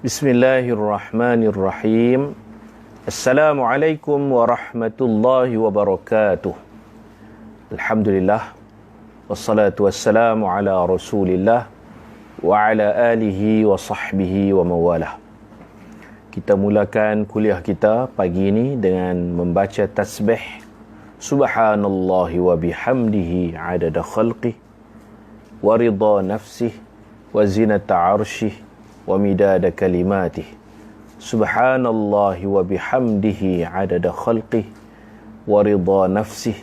Bismillahirrahmanirrahim. Assalamualaikum warahmatullahi wabarakatuh. Alhamdulillah. Wassalatu wassalamu ala rasulillah wa ala alihi wa sahbihi wa mawalah. Kita mulakan kuliah kita pagi ini dengan membaca tasbih Subhanallahi wa bihamdihi adada khalqih wa ridha nafsih wa zinata arshih wa midada kalimatih. Subhanallahi wa bihamdihi adada khalqih wa ridha nafsih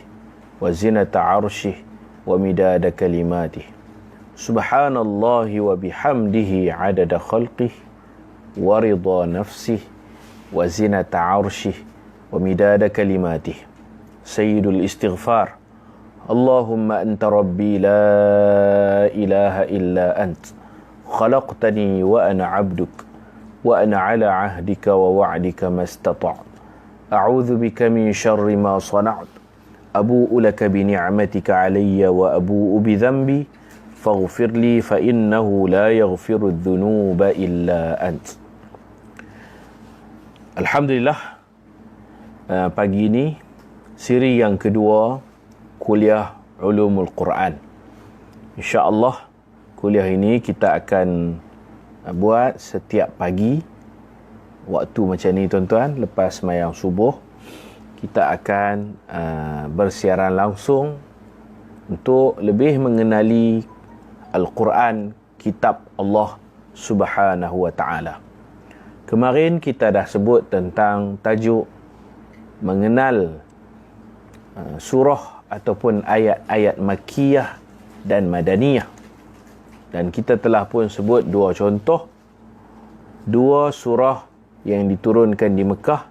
wa zinata arshih wa midada kalimatih. Subhanallahi wa bihamdihi adada khalqih wa ridha nafsih wa zinata arshih wa midada kalimatih. Sayyidul istighfar. Allahumma anta rabbi la ilaha illa ant. خلقتني وأنا عبدك وأنا على عهدك ووعدك ما استطعت أعوذ بك من شر ما صنعت أبوء لك بنعمتك علي وأبوء بذنبي فاغفر لي فإنه لا يغفر الذنوب إلا أنت. Alhamdulillah, pagi ini siri yang kedua kuliah Ulumul Quran. InsyaAllah kuliah ini kita akan buat setiap pagi waktu macam ni tuan-tuan. Lepas sembahyang subuh kita akan bersiaran langsung untuk lebih mengenali Al-Quran, kitab Allah Subhanahu wa ta'ala. Kemarin kita dah sebut tentang tajuk mengenal surah ataupun ayat-ayat Makkiyah dan Madaniyah. Dan kita telah pun sebut dua contoh, dua surah yang diturunkan di Mekah,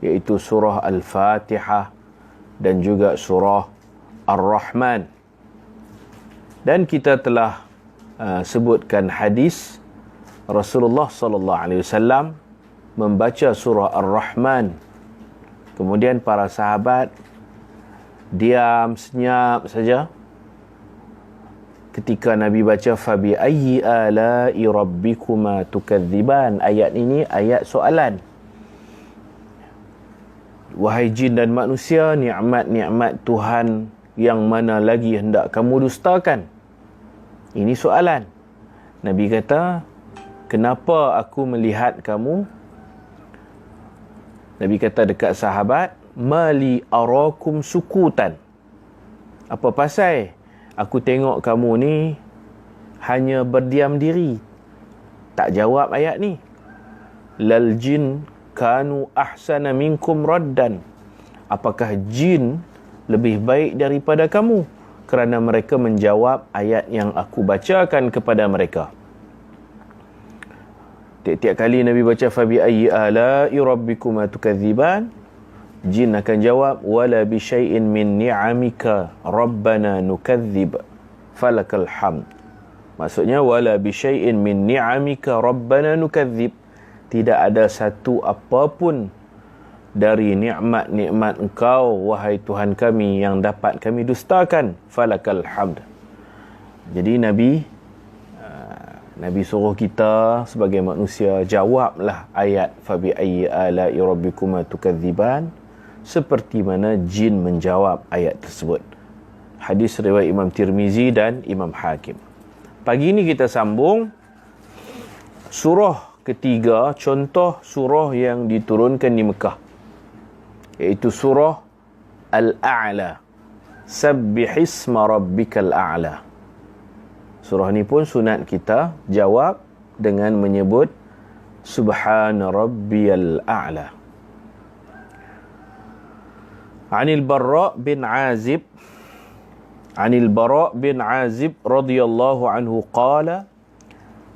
iaitu surah Al-Fatihah dan juga surah Ar-Rahman. Dan kita telah sebutkan hadis Rasulullah sallallahu alaihi wasallam membaca surah Ar-Rahman. Kemudian para sahabat diam senyap saja ketika Nabi baca fabi ayyi ala'i rabbikuma tukadziban. Ayat ini ayat soalan. Wahai jin dan manusia, nikmat-nikmat Tuhan yang mana lagi hendak kamu dustakan? Ini soalan. Nabi kata, kenapa aku melihat kamu? Nabi kata dekat sahabat, mali arakum sukutan. Apa pasal aku tengok kamu ni hanya berdiam diri, tak jawab ayat ni. Lal jin kanu ahsana minkum raddan. Apakah jin lebih baik daripada kamu kerana mereka menjawab ayat yang aku bacakan kepada mereka. Tiap-tiap kali Nabi baca fabi ayyi ala'i rabbikuma tukadziban, jin akan jawab wala bi syai'in min ni'amika rabbana nukadzib falakal hamd. Maksudnya wala bi syai'in min ni'amika rabbana nukadzib, tidak ada satu apapun dari nikmat-nikmat engkau wahai Tuhan kami yang dapat kami dustakan, falakal hamd. Jadi Nabi suruh kita sebagai manusia jawablah ayat fabi ayyi ala'i rabbikuma tukadziban seperti mana jin menjawab ayat tersebut. Hadis riwayat Imam Tirmizi dan Imam Hakim. Pagi ini kita sambung surah ketiga, contoh surah yang diturunkan di Mekah, iaitu surah Al-A'la. Sabbihisma rabbikal a'la. Surah ni pun sunat kita jawab dengan menyebut Subhana rabbiyal a'la. Anil Bara' bin Azib radhiyallahu anhu qala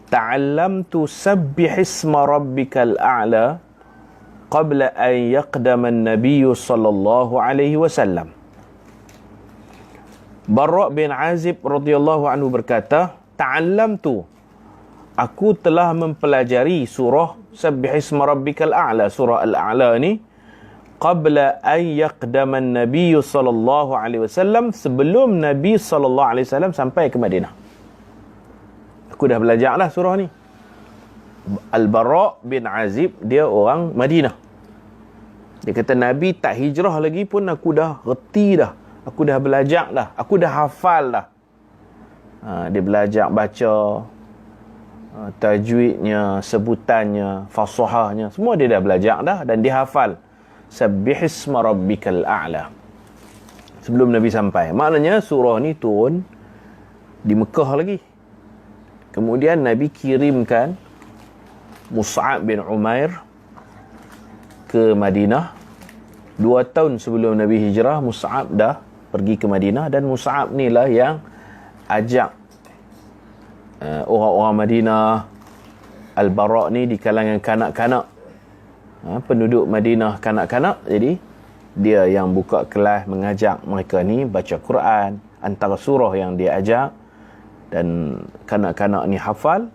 ta'allamtu sabbihisma rabbikal a'la qabla an yaqdama an-nabiy sallallahu alaihi wasallam. Bara' bin Azib radhiyallahu anhu berkata, ta'allamtu, aku telah mempelajari surah Sabbihisma rabbikal a'la, surah Al-A'la ni, qabla an yaqdama an-nabiy sallallahu alaihi wasallam, sebelum Nabi sallallahu alaihi wasallam sampai ke Madinah. Aku dah belajarlah surah ni. Al-Bara' bin Azib, dia orang Madinah. Dia kata Nabi tak hijrah lagi pun aku dah reti dah, aku dah belajar dah, aku dah hafal dah. Dia belajar baca, tajwidnya, sebutannya, fasahahnya, semua dia dah belajar dah dan dia hafal. Sabbihisma rabbikal a'la. Sebelum Nabi sampai. Maknanya surah ni turun di Mekah lagi. Kemudian Nabi kirimkan Mus'ab bin Umair ke Madinah. 2 tahun sebelum Nabi hijrah, Mus'ab dah pergi ke Madinah, dan Mus'ab ni lah yang ajak orang-orang Madinah, Al-Bara' ni di kalangan kanak-kanak, penduduk Madinah kanak-kanak. Jadi dia yang buka kelas mengajak mereka ni baca Quran. Antara surah yang dia ajak dan kanak-kanak ni hafal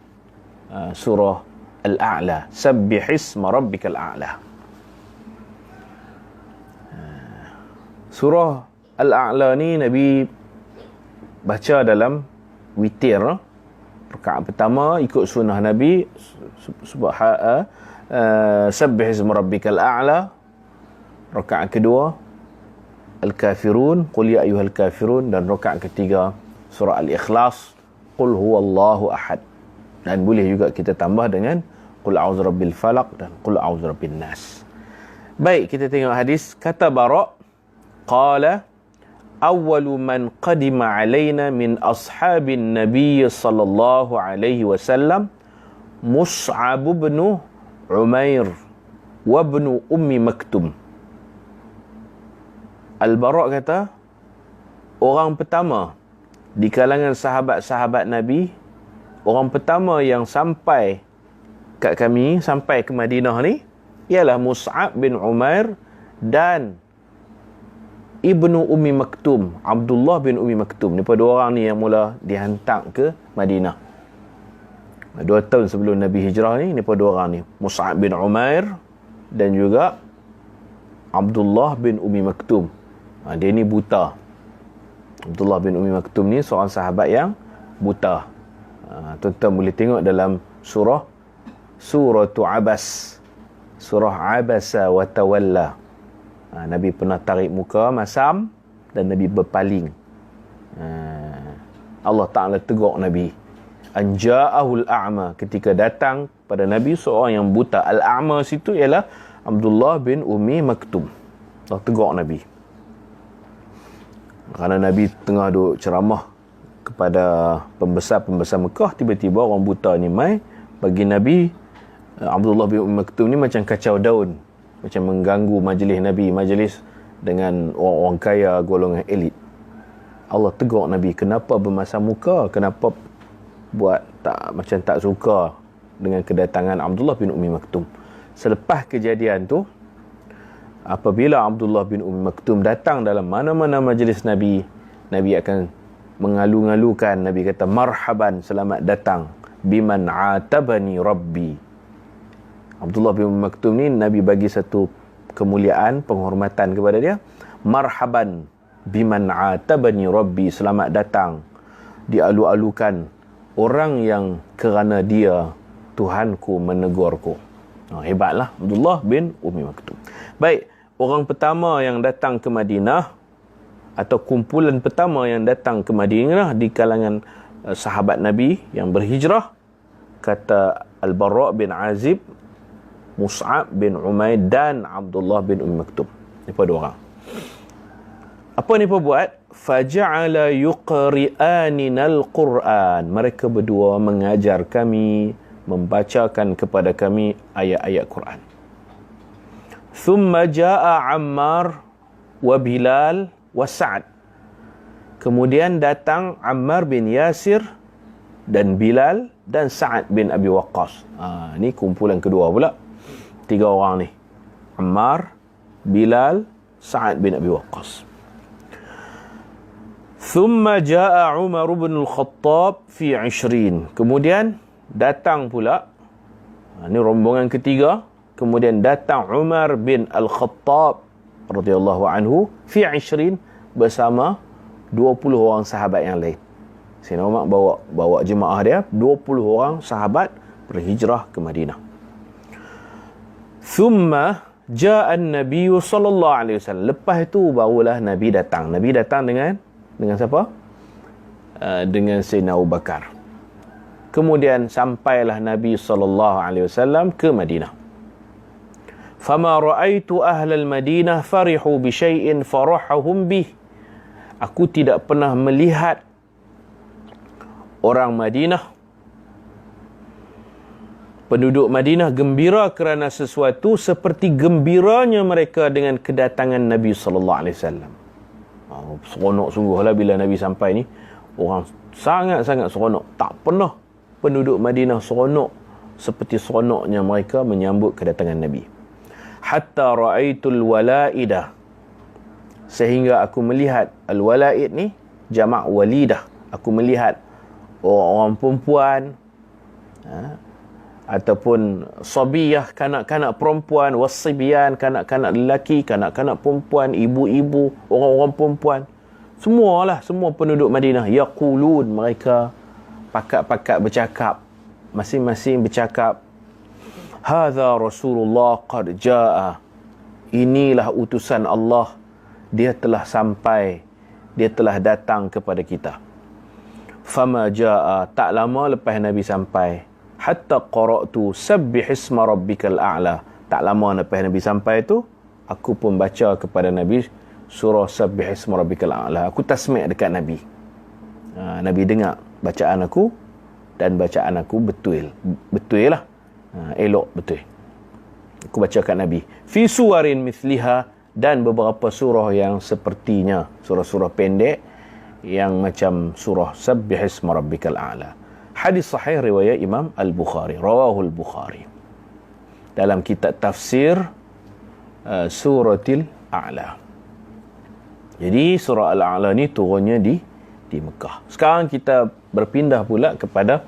surah Al-A'la, Sabbihisma rabbikal a'la. Surah Al-A'la ni Nabi baca dalam witir. Rakaat pertama ikut sunnah Nabi, Sabbihisma rabbikal a'la. Rakaat kedua Al-Kafirun, Qul ya ayyuhal kafirun, dan rakaat ketiga surah Al-Ikhlas, Qul huwallahu ahad. Dan boleh juga kita tambah dengan Qul a'udzu rabbil falaq dan Qul a'udzu rabbin nas. Baik, kita tengok hadis. Kata Bara', qala awwalu man qadima alaina min ashabin nabiy sallallahu alaihi wasallam Mus'ab bin Umair wa ibn Ummi Maktum. Al-Bara' kata, orang pertama di kalangan sahabat-sahabat Nabi, orang pertama yang sampai kat kami, sampai ke Madinah ni, ialah Mus'ab bin Umair dan Ibnu Ummi Maktum, Abdullah bin Ummi Maktum. Ni dua orang ni yang mula dihantar ke Madinah. 2 tahun sebelum Nabi hijrah ni dua orang ni, Mus'ab bin Umair dan juga Abdullah bin Ummi Maktum. Dia ni buta. Abdullah bin Ummi Maktum ni seorang sahabat yang buta. Tuan-tuan boleh tengok dalam surah Abas, surah Abasa wa Tawalla. Nabi pernah tarik muka, masam, dan Nabi berpaling. Allah Ta'ala tegur Nabi. Anja'ahul a'ma, ketika datang pada Nabi seorang yang buta. Al-a'ma situ ialah Abdullah bin Ummi Maktum. Allah tegur Nabi. Kerana Nabi tengah duk ceramah kepada pembesar-pembesar Mekah, tiba-tiba orang buta ni mai. Bagi Nabi, Abdullah bin Ummi Maktum ni macam kacau daun, macam mengganggu majlis Nabi, majlis dengan orang-orang kaya, golongan elit. Allah tegur Nabi, kenapa bermasam muka, kenapa buat macam tak suka dengan kedatangan Abdullah bin Ummi Maktum. Selepas kejadian tu, apabila Abdullah bin Ummi Maktum datang dalam mana-mana majlis Nabi, Nabi akan mengalu-ngalukan. Nabi kata, marhaban, selamat datang, biman atabani rabbi. Abdullah bin Ummi Maktum ni Nabi bagi satu kemuliaan, penghormatan kepada dia. Marhaban biman atabani rabbi, selamat datang, dialu-alukan orang yang kerana dia Tuhanku menegurku. Hebatlah Abdullah bin Ummi Maktum. Baik, orang pertama yang datang ke Madinah, atau kumpulan pertama yang datang ke Madinah di kalangan sahabat Nabi yang berhijrah, kata Al-Bara' bin Azib, Mus'ab bin Umair dan Abdullah bin Ummi Maktum. Ni dua orang. Apa ni buat? Faja'ala yuqri'anina al-Quran. Mereka berdua mengajar kami, membacakan kepada kami ayat-ayat Quran. Thumma ja'a Ammar wa Bilal wa Sa'ad. Kemudian datang Ammar bin Yasir dan Bilal dan Sa'ad bin Abi Waqqas. Ni kumpulan kedua pula. 3 orang ni. Ammar, Bilal, Sa'ad bin Abi Waqqas. Thumma ja'a Umar bin Al-Khattab fi 20. Kemudian datang pula, ini rombongan ketiga, kemudian datang Umar bin Al-Khattab radhiyallahu anhu fi 20 bersama 20 orang sahabat yang lain. Sayyidina Umar bawa jemaah dia, 20 orang sahabat berhijrah ke Madinah. Thumma ja'a an-nabiy sallallahu alaihi wasallam. Lepas itu barulah Nabi datang. Nabi datang dengan siapa? Dengan Sayyidina Abu Bakar. Kemudian sampailah Nabi sallallahu alaihi wasallam ke Madinah. Fama ra'aitu ahlal Madinah farihu bi syai'in farahahum bih. Aku tidak pernah melihat orang Madinah, penduduk Madinah gembira kerana sesuatu seperti gembiranya mereka dengan kedatangan Nabi sallallahu alaihi wasallam. Seronok sungguhlah bila Nabi sampai ni. Orang sangat-sangat seronok. Tak pernah penduduk Madinah seronok seperti seronoknya mereka menyambut kedatangan Nabi. Hatta ra'aitul walaidah, sehingga aku melihat, al-walaid ni jamak walidah, aku melihat orang perempuan ataupun sabiyah, kanak-kanak perempuan, wasibyan, kanak-kanak lelaki, kanak-kanak perempuan, ibu-ibu, orang-orang perempuan, semua penduduk Madinah, yaqulun, mereka pakat-pakat bercakap, masing-masing bercakap, hadza Rasulullah qad jaa, inilah utusan Allah, dia telah sampai, dia telah datang kepada kita. Fama jaa, tak lama lepas Nabi sampai, hatta qara'tu sabbih isma rabbikal a'la, tak lama lepas Nabi sampai tu, aku pun baca kepada Nabi surah sabbih isma rabbikal a'la. Aku tasmi' dekat Nabi. Nabi dengar bacaan aku, dan bacaan aku betul lah, elok betul. Aku baca kat Nabi fi suwarin mithliha, dan beberapa surah yang sepertinya, surah-surah pendek yang macam surah sabbih isma rabbikal a'la. Hadis sahih riwayat Imam Al-Bukhari, rawahul Bukhari dalam kitab tafsir suratil A'la. Jadi surah Al-A'la ni turunnya di Mekah. Sekarang kita berpindah pula kepada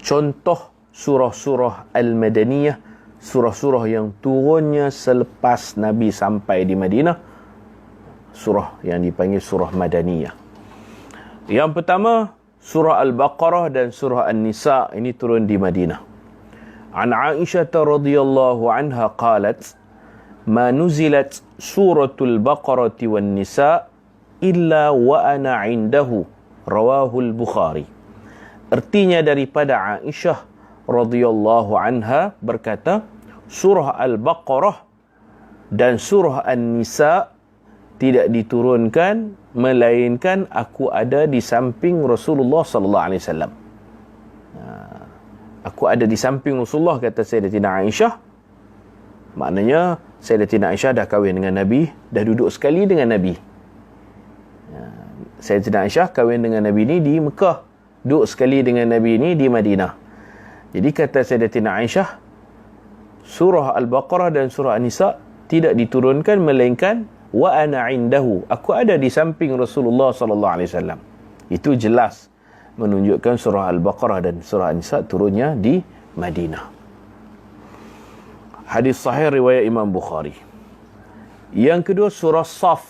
contoh surah-surah Al-Madaniyah, surah-surah yang turunnya selepas Nabi sampai di Madinah, surah yang dipanggil surah Madaniyah. Yang pertama, surah Al-Baqarah dan surah An-Nisa, ini turun di Madinah. An Aisyah radhiyallahu anha qalat, ma nuzilat suratul Baqarah wan Nisa illa wa ana indahu, rawahul Bukhari. Artinya daripada Aisyah radhiyallahu anha berkata, surah Al-Baqarah dan surah An-Nisa tidak diturunkan melainkan aku ada di samping Rasulullah sallallahu alaihi wasallam. Aku ada di samping Rasulullah, kata Sayyidatina Aisyah. Maknanya Sayyidatina Aisyah dah kahwin dengan Nabi, dah duduk sekali dengan Nabi. Sayyidatina Aisyah kahwin dengan Nabi ni di Mekah, duduk sekali dengan Nabi ni di Madinah. Jadi kata Sayyidatina Aisyah, surah Al-Baqarah dan surah An-Nisa tidak diturunkan melainkan wa ana indahu, aku ada di samping Rasulullah sallallahu alaihi wasallam. Itu jelas menunjukkan surah Al-Baqarah dan surah An-Nisa turunnya di Madinah. Hadis sahih riwayat Imam Bukhari. Yang kedua surah Saf.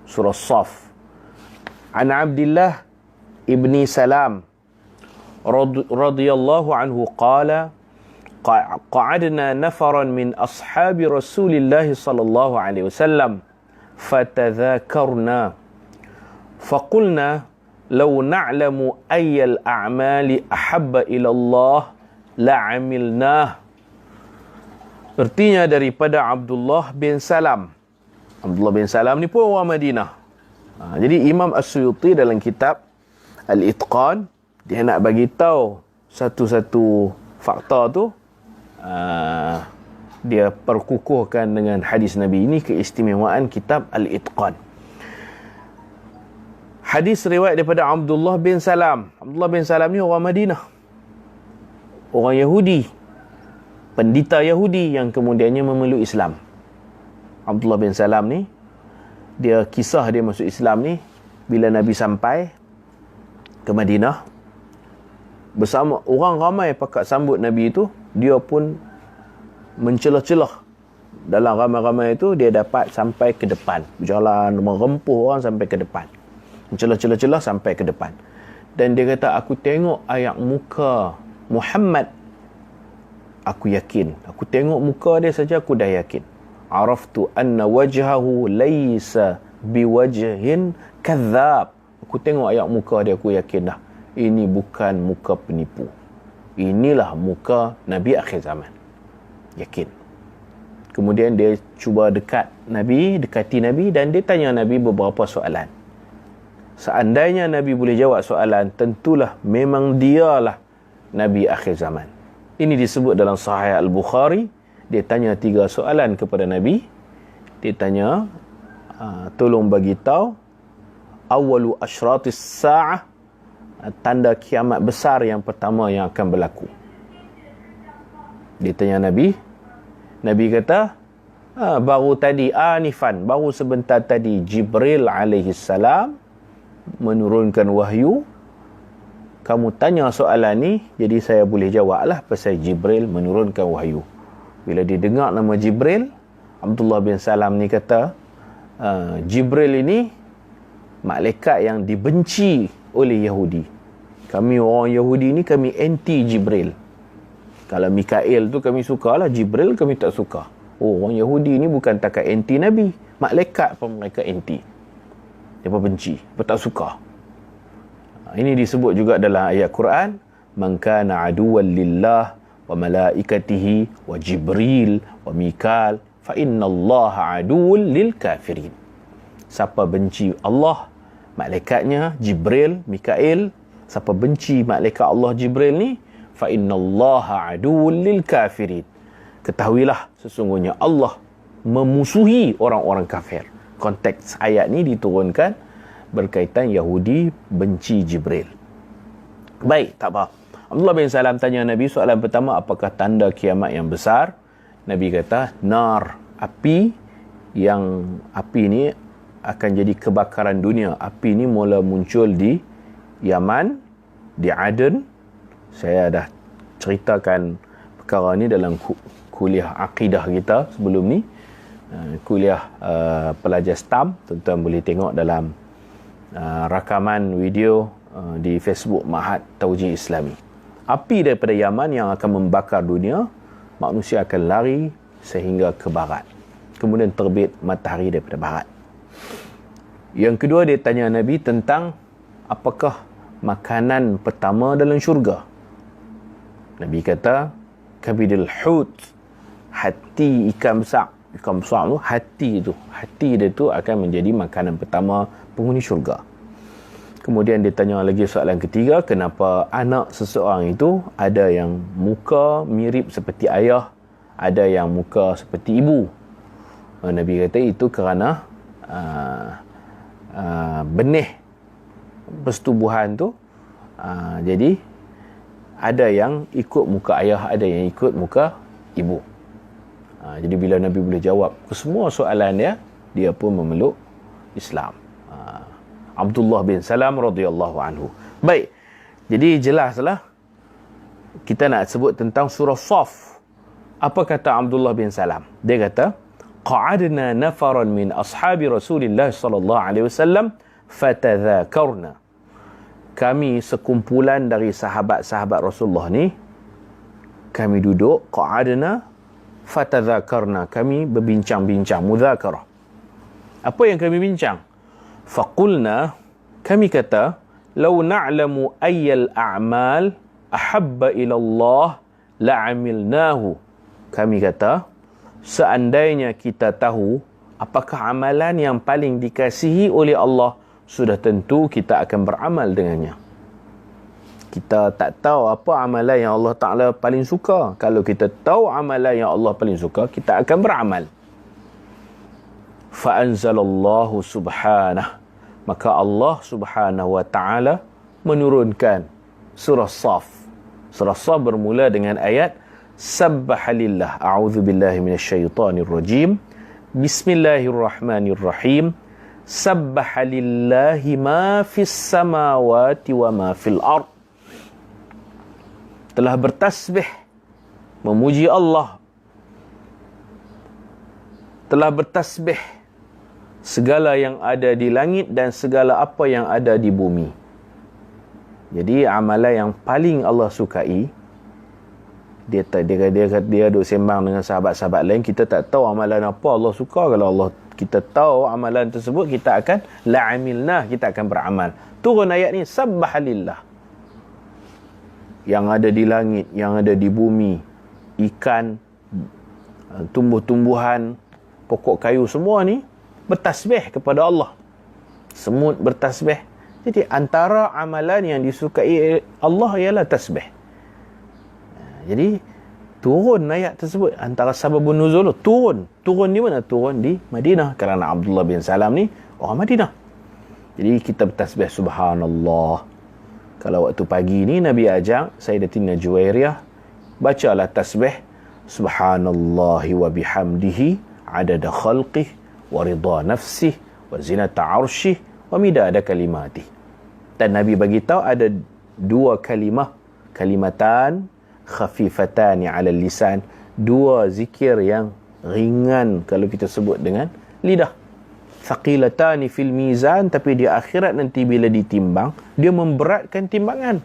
Surah Saf. An Abdullah ibni Salam radhiyallahu anhu qala qa'adna nafaran min ashabi Rasulillah sallallahu alaihi wasallam fatadhakarna faqulna law na'lamu ayyal a'mali ahabba ila Allah la'amilnah. Artinya daripada Abdullah bin Salam. Abdullah bin Salam ni pun orang Madinah. Jadi Imam As-Suyuti dalam kitab Al-Itqan, dia nak bagi tahu satu-satu fakta tu, dia perkukuhkan dengan hadis Nabi. Ini keistimewaan kitab Al-Itqan. Hadis riwayat daripada Abdullah bin Salam. Abdullah bin Salam ni orang Madinah, orang Yahudi, pendeta Yahudi yang kemudiannya memeluk Islam. Abdullah bin Salam ni, dia kisah dia masuk Islam ni bila Nabi sampai ke Madinah bersama orang ramai pakat sambut Nabi itu, dia pun mencelah-celah. Dalam ramai-ramai itu dia dapat sampai ke depan, berjalan merempuh orang sampai ke depan, mencelah-celah sampai ke depan. Dan dia kata, aku tengok ayat muka Muhammad aku yakin. Aku tengok muka dia saja aku dah yakin. Araftu anna wajhahu laysa biwajhin kadzab. Aku tengok ayat muka dia, aku yakin dah, ini bukan muka penipu. Inilah muka Nabi akhir zaman. Yakin. Kemudian dia cuba dekati Nabi, dan dia tanya Nabi beberapa soalan. Seandainya Nabi boleh jawab soalan, tentulah memang dialah Nabi akhir zaman. Ini disebut dalam Sahih Al-Bukhari. Dia tanya 3 soalan kepada Nabi. Dia tanya, tolong bagi tahu awalu asyratis sa'ah, tanda kiamat besar yang pertama yang akan berlaku. Dia tanya Nabi. Nabi kata, baru tadi anifan, baru sebentar tadi Jibril alaihi salam menurunkan wahyu. Kamu tanya soalan ni, jadi saya boleh jawablah pasal Jibril menurunkan wahyu. Bila dia dengar nama Jibril, Abdullah bin Salam ni kata, Jibril ini malaikat yang dibenci oleh Yahudi. Kami orang Yahudi ni, kami anti Jibril. Kalau Mikail tu kami sukalah, Jibril kami tak suka. Orang Yahudi ni bukan takat anti Nabi, malaikat pun mereka anti. Dia pun benci, dia tak suka. Ini disebut juga dalam ayat Quran, man kana aduwwan lillah wa malaikatihi wa Jibril wa Mikal fa innallaha aduwwun lil kafirin. Siapa benci Allah, malaikatnya, Jibril, Mikail, siapa benci malaikat Allah Jibril ni, fa innallaha aduwwun lil kafirin. Ketahuilah sesungguhnya Allah memusuhi orang-orang kafir. Konteks ayat ni diturunkan berkaitan Yahudi benci Jibril. Baik, tak apa. Abdullah bin Salam tanya Nabi soalan pertama, apakah tanda kiamat yang besar? Nabi kata, nar, api ni akan jadi kebakaran dunia. Api ni mula muncul di Yaman, di Aden. Saya dah ceritakan perkara ni dalam kuliah akidah kita sebelum ni. Kuliah pelajar STAM, tuan-tuan boleh tengok dalam rakaman video di Facebook Ma'had Tauji Islami. Api daripada Yaman yang akan membakar dunia, manusia akan lari sehingga ke barat. Kemudian terbit matahari daripada barat. Yang kedua, dia tanya Nabi tentang apakah makanan pertama dalam syurga. Nabi kata, kabidul hut, hati ikan besar. Ikan besar tu, hati dia tu akan menjadi makanan pertama penghuni syurga. Kemudian dia tanya lagi soalan ketiga, kenapa anak seseorang itu ada yang muka mirip seperti ayah, ada yang muka seperti ibu. Nabi kata itu kerana benih persetubuhan tu, jadi ada yang ikut muka ayah, ada yang ikut muka ibu. Jadi bila Nabi boleh jawab kesemua soalan dia pun memeluk Islam. Abdullah bin Salam radhiyallahu anhu. Baik, jadi jelaslah kita nak sebut tentang surah Saf. Apa kata Abdullah bin Salam? Dia kata, qa'adna nafaran min ashabi Rasulillah sallallahu alaihi wasallam fatadhakarna. Kami sekumpulan dari sahabat-sahabat Rasulullah ni, kami duduk, qa'adna fatadhakarna, kami berbincang-bincang, mudzakarah. Apa yang kami bincang? Faqulna, kami kata, law na'lamu ayyal a'mal ahabba ila Allah la'amilnahu. Kami kata, seandainya kita tahu apakah amalan yang paling dikasihi oleh Allah, sudah tentu kita akan beramal dengannya. Kita tak tahu apa amalan yang Allah Ta'ala paling suka. Kalau kita tahu amalan yang Allah paling suka, kita akan beramal. Fa'anzalallahu subhanah. Maka Allah subhanahu wa ta'ala menurunkan surah Saf. Surah Saf bermula dengan ayat Sabbahalillah, a'udzu billahi minasyaitonir rajim. Bismillahirrahmanirrahim. Sabbahalillahi ma fis samawati wa ma fil ard. Telah bertasbih, memuji Allah. Telah bertasbih segala yang ada di langit dan segala apa yang ada di bumi. Jadi amalan yang paling Allah sukai Dia duk sembang dengan sahabat-sahabat lain. Kita tak tahu amalan apa Allah suka. Kalau Allah kita tahu amalan tersebut, kita akan la'amilnah, kita akan beramal. Turun ayat ni, sabbahalillah. Yang ada di langit, yang ada di bumi, ikan, tumbuh-tumbuhan, pokok kayu, semua ni bertasbih kepada Allah. Semut bertasbih. Jadi antara amalan yang disukai Allah ialah tasbih. Jadi turun ayat tersebut, antara sababun nuzul, turun di mana? Turun di Madinah, kerana Abdullah bin Salam ni orang Madinah. Jadi kita bertasbih subhanallah. Kalau waktu pagi ni Nabi ajak Sayyidatina Juwairiyah, bacalah tasbih subhanallahi wa bihamdihi adada khalqih wa ridha nafsih wa zinata arshih wa midada kalimatih. Dan Nabi bagi tahu ada dua kalimatan khafifatani 'ala lisan, dua zikir yang ringan kalau kita sebut dengan lidah. Thaqilatani fil mizan, tapi di akhirat nanti bila ditimbang dia memberatkan timbangan.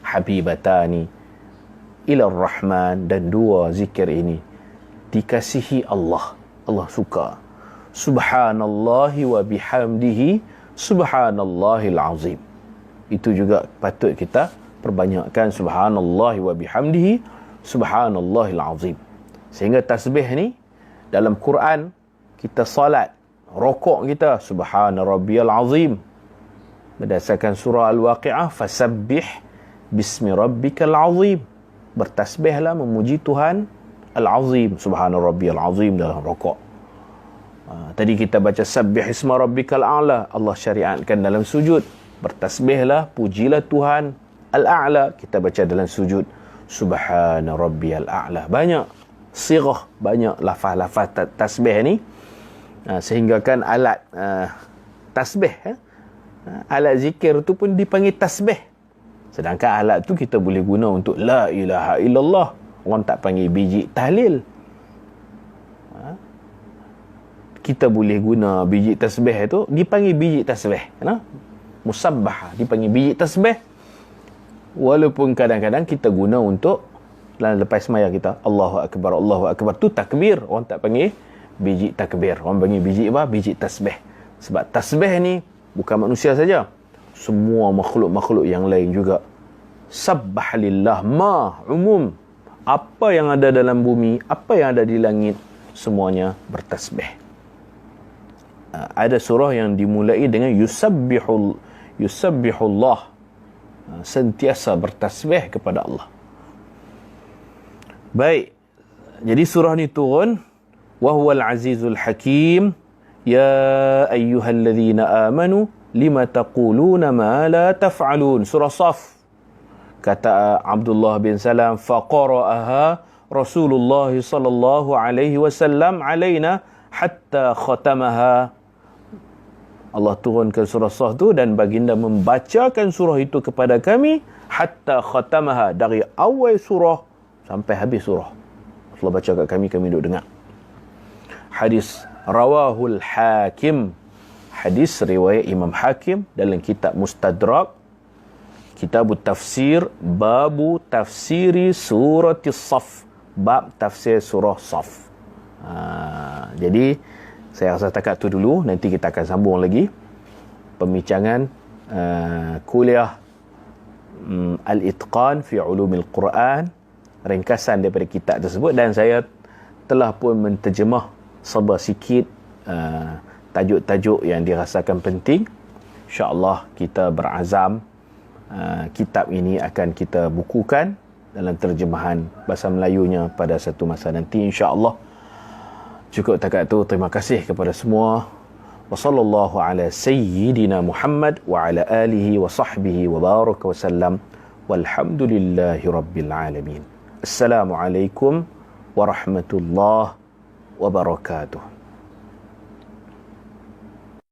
Habibatani ila rahman, dan dua zikir ini dikasihi Allah. Allah suka. Subhanallahi wa bihamdihi subhanallahil azim. Itu juga patut kita perbanyakkan, subhanallahi wa bihamdihi subhanallahil azim. Sehingga tasbih ni dalam Quran, kita salat, rokok kita subhana rabbiyal azim, berdasarkan surah Al-Waqi'ah, fasabbih bismi rabbikal azim, bertasbihlah memuji Tuhan al-azim, subhana rabbiyal azim dalam rokok. Tadi kita baca sabbih isma rabbikal a'la, Allah syariatkan dalam sujud, bertasbihlah, pujilah Tuhan al-a'la, kita baca dalam sujud subhana rabbiyal a'la. Banyak sirah, banyak lafaz-lafaz tasbih ni, sehingga kan alat tasbih, alat zikir tu pun dipanggil tasbih. Sedangkan alat tu kita boleh guna untuk la ilaha illallah. Orang tak panggil biji tahlil. Kita boleh guna biji tasbih tu, dipanggil biji tasbih, musabbah, dipanggil biji tasbih. Walaupun kadang-kadang kita guna untuk lepas semaya kita Allahu Akbar tu takbir, orang tak panggil biji takbir, orang panggil biji apa? Biji tasbih. Sebab tasbih ni bukan manusia saja, semua makhluk-makhluk yang lain juga. Sabbah lillah, ma umum, apa yang ada dalam bumi, apa yang ada di langit, semuanya bertasbih. Ada surah yang dimulai dengan yusabbihullah, sentiasa bertasbih kepada Allah. Baik, jadi surah ni turun, wa huwal azizul hakim, ya ayyuhalladzina amanu lima taquluna ma la taf'alun. Surah Saf. Kata Abdullah bin Salam, faqara'aha Rasulullah sallallahu alaihi wasallam alaina hatta khatamaha. Allah turunkan surah Saf tu dan baginda membacakan surah itu kepada kami hatta khatamaha, dari awal surah sampai habis surah. Allah baca kat kami duduk dengar. Hadis rawahul Hakim, hadis riwayat Imam Hakim dalam kitab Mustadrak, Kitabut Tafsir, babu tafsiri suratis Saf, bab tafsir surah Saf. Jadi saya rasa takat tu dulu, nanti kita akan sambung lagi pembincangan kuliah Al-Itqan fi Ulumil Quran, ringkasan daripada kitab tersebut, dan saya telah pun menterjemah sabar sikit tajuk-tajuk yang dirasakan penting. InsyaAllah kita berazam kitab ini akan kita bukukan dalam terjemahan bahasa Melayunya pada satu masa nanti, insyaAllah. Cukup takat tu, terima kasih kepada semua. Wa sallallahu ala sayyidina Muhammad wa ala alihi wa sahbihi wa baraka wa sallam, walhamdulillahi rabbil alamin. Assalamualaikum warahmatullahi wabarakatuh.